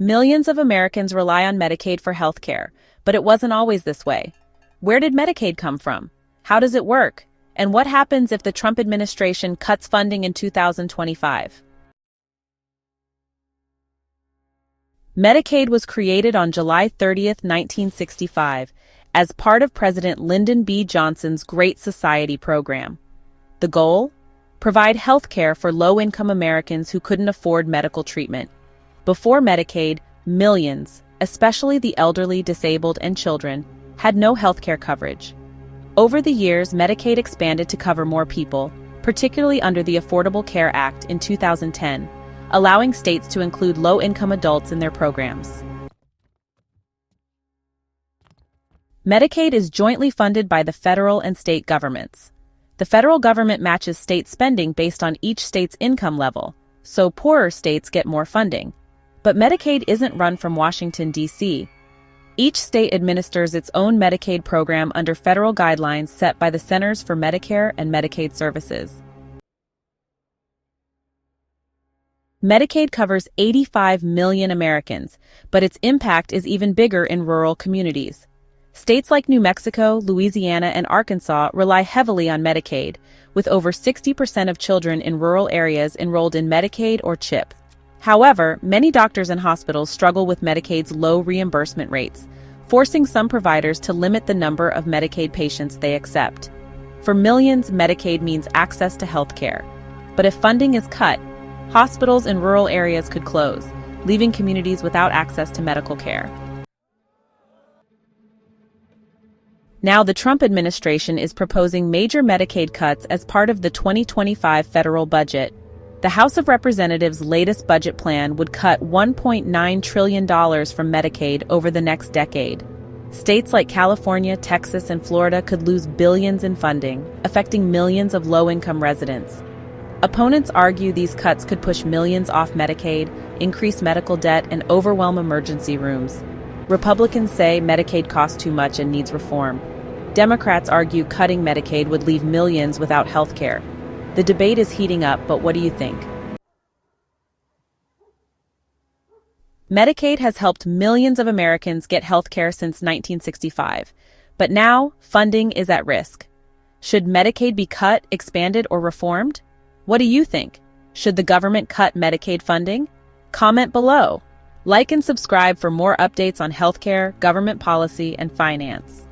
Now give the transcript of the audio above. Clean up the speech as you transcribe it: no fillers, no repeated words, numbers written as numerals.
Millions of Americans rely on Medicaid for health care, but it wasn't always this way. Where did Medicaid come from? How does it work? And what happens if the Trump administration cuts funding in 2025? Medicaid was created on July 30, 1965, as part of President Lyndon B. Johnson's Great Society program. The goal? Provide health care for low-income Americans who couldn't afford medical treatment. Before Medicaid, millions, especially the elderly, disabled, and children, had no health care coverage. Over the years, Medicaid expanded to cover more people, particularly under the Affordable Care Act in 2010, allowing states to include low-income adults in their programs. Medicaid is jointly funded by the federal and state governments. The federal government matches state spending based on each state's income level, so poorer states get more funding. But Medicaid isn't run from Washington, D.C. Each state administers its own Medicaid program under federal guidelines set by the Centers for Medicare and Medicaid Services. Medicaid covers 85 million Americans, but its impact is even bigger in rural communities. States like New Mexico, Louisiana, and Arkansas rely heavily on Medicaid, with over 60% of children in rural areas enrolled in Medicaid or CHIP. However, many doctors and hospitals struggle with Medicaid's low reimbursement rates, forcing some providers to limit the number of Medicaid patients they accept. For millions, Medicaid means access to health care. But if funding is cut, hospitals in rural areas could close, leaving communities without access to medical care. Now, the Trump administration is proposing major Medicaid cuts as part of the 2025 federal budget. The House of Representatives' latest budget plan would cut $1.9 trillion from Medicaid over the next decade. States like California, Texas, and Florida could lose billions in funding, affecting millions of low-income residents. Opponents argue these cuts could push millions off Medicaid, increase medical debt, and overwhelm emergency rooms. Republicans say Medicaid costs too much and needs reform. Democrats argue cutting Medicaid would leave millions without health care. The debate is heating up, but what do you think? Medicaid has helped millions of Americans get health care since 1965, but now funding is at risk. Should Medicaid be cut, expanded, or reformed? What do you think? Should the government cut Medicaid funding? Comment below. Like and subscribe for more updates on healthcare, government policy, and finance.